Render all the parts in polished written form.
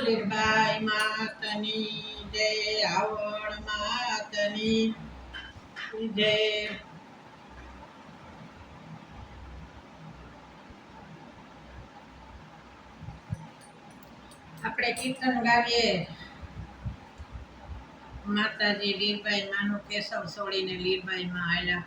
લીરબાઈ માતની જય, આવણ માતની જય। આપણે કીર્તન ગાવીએ માતાજી લીરબાઈ માનું કેશવ છોડીને લીરબાઈ માં આયા।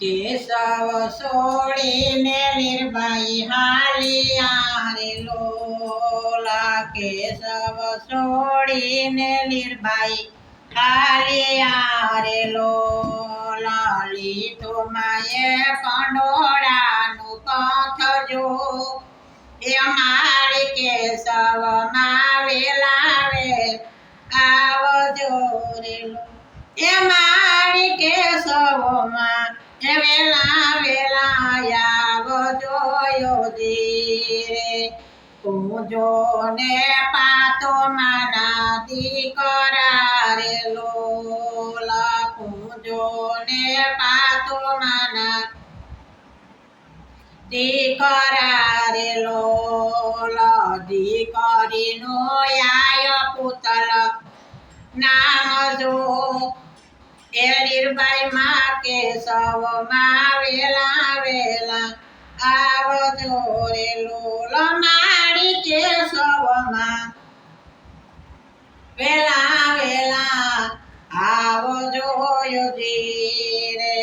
કેશવ છોડીને લીરબાઈ હાલિયા રે લોલા, કેશવ છોડીને લીરબાઈ હાલિયા રે લોલા। લીધો માએ કંડોળાનું પથ જો, એ મારી કેશવ માં વેલાવે આવજો રે લો, એ મારી કેશવ માં વેલા વેલા આવજો યોજી રે। પૂજો ને પાતો માના દીકરા રે લોલા, પૂજો ને પાતો માના દીકરા રે લોલા। દીકરીનો આય પુતલ નામ જો, એ લીરબાઈ માં કેશવ માં વેલા વેલા આવજો રે લોલા, મારી કેશવ માં વેલા વેલા આવજો યોજી રે।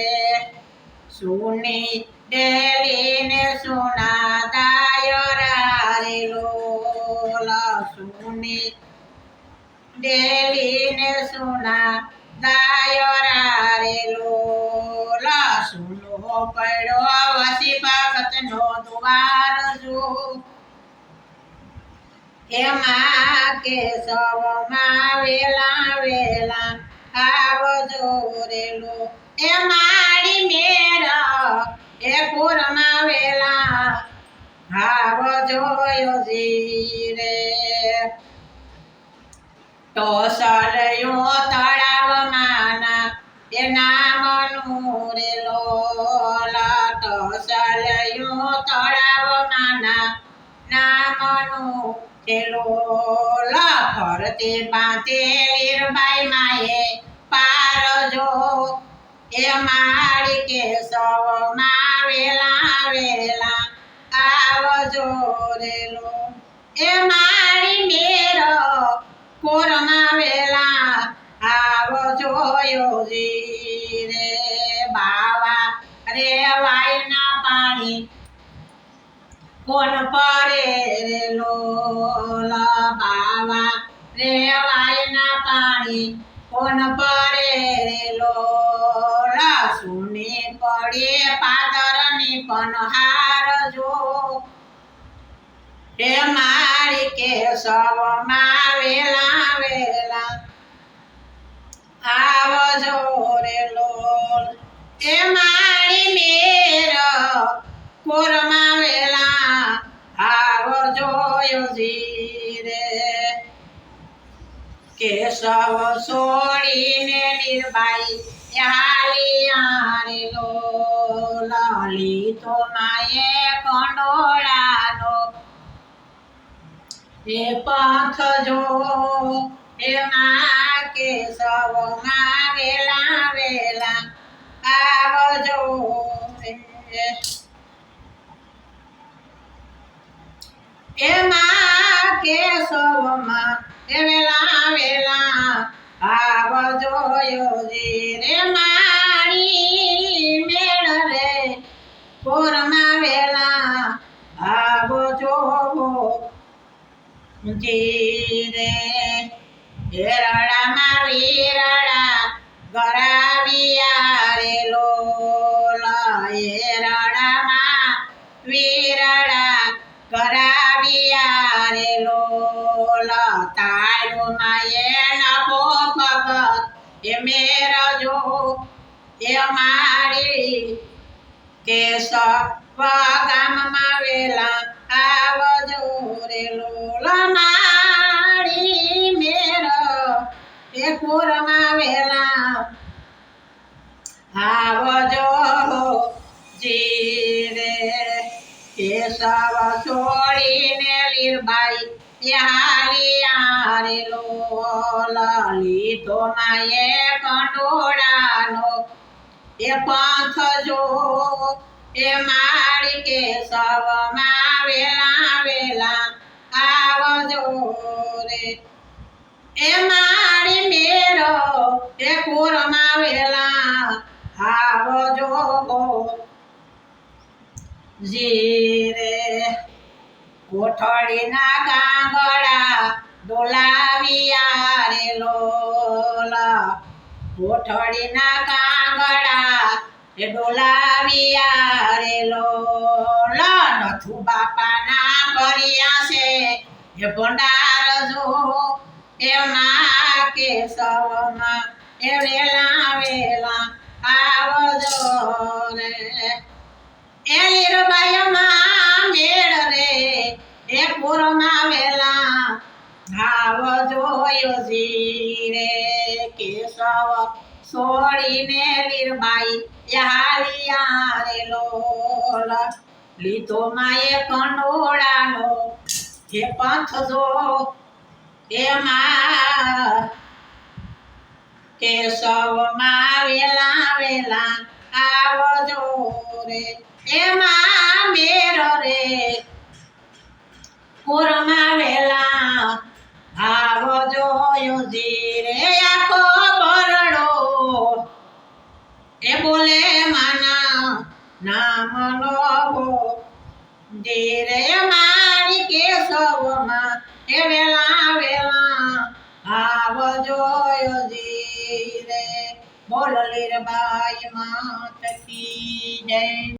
સુની ડેલી ને સોના દાયરા રે લોલા, સુની ડેલી ને સોના દાયરા રે લોલા। સુનો પડ્યો વસી ભગત નો દ્વાર જો, એમાં કેશવ માં વેલા વેલા આવજો રે લો, એ મારી મેર એ પૂરમાં વેલા આવજો યોજી રે। ટોસલયો તળાવ માના એ નામનું રે લોલા, ટોસલયો તળાવ માના નામનું રે લોલા। ફરતે બાંધે લીરબાઈ માએ પાર જો, એ મારી કેશવ માં વેલા વેલા આવજો રે લો, એ મારી મેર પૂરમાં વેલા આવજો યોજી રે। બાવા રે વાયના પાણી કોણ પડે રે લોલા, બાવા રે વાયના પાણી કોણ પડે રે લોલા। સુને પડે પાદરની પણ હાર જો, એ મારી કેશવ માં વેલા વેલા આવજો રે લોલ, એ મારી મેર પૂરમાં વેલા આવજો યોજી રે। કેશવ છોડીને લીરબાઈ હાલિયા રે લોલા, લીધો માએ કંડોળાનો એ પથ જો, એમાં કેશવ માં વેલા વેલા આવજો રે। એમાં કેશવ માં વેલા વેલા આવજો યોજી રે। મારી મેળ રે પૂરમાં વેલા આવજો જી રે। રડામાં વીરડા ગરાવિયા રે લોલા, એ રડામાં વીરડા ગરાવિયા રે લોલા। તારું માએ નભો ભગત એ મેર જો, એ મારી કેશવ ગામમાં વેલા આવજો રે લોલા, મારી મેર એ પૂરમાં વેલા આવજો જી રે। કેશવ છોડીને લીરબાઈ લીરબાઈ એ હાલિયા રે લોલ લીધો માએ કંડોળાનો એ પંથ જો એ મારી કેશવમાં વેલા વેલા આવજો રે એ મારી મેરો એ કુરમાં વેલા આવજો જી રે કોઠડીના કાંગડા ડોલાવિયા રે લોલ કોઠડીના કાંગડા એ ડોલાવિયા રે લોલ નથુ બાપાના કર્યા છે એ ભંડાર જો એ માં કેશવમાં એ વેલા વેલા આવજો રે એ લીરબાઈમાં મેળ રે એ પૂરમાં વેલા આવજો યોજી રે કેશવ છોડીને લીરબાઈ એ હાલિયા રે લોલ લીધો માએ કંડોળાનો એ પંથ જો એમાં કેશવમાં વેલા વેલા આવજો રે એમાં મેરો રે પૂરમાં વેલા આવજો યોજી રે આખો બરડો એ બોલે માના નામનો ધીરે મારી કેશવમાં એ વેલા વેલા આવજો યોજી રે બોલ લીરબાઈ માત કી જય।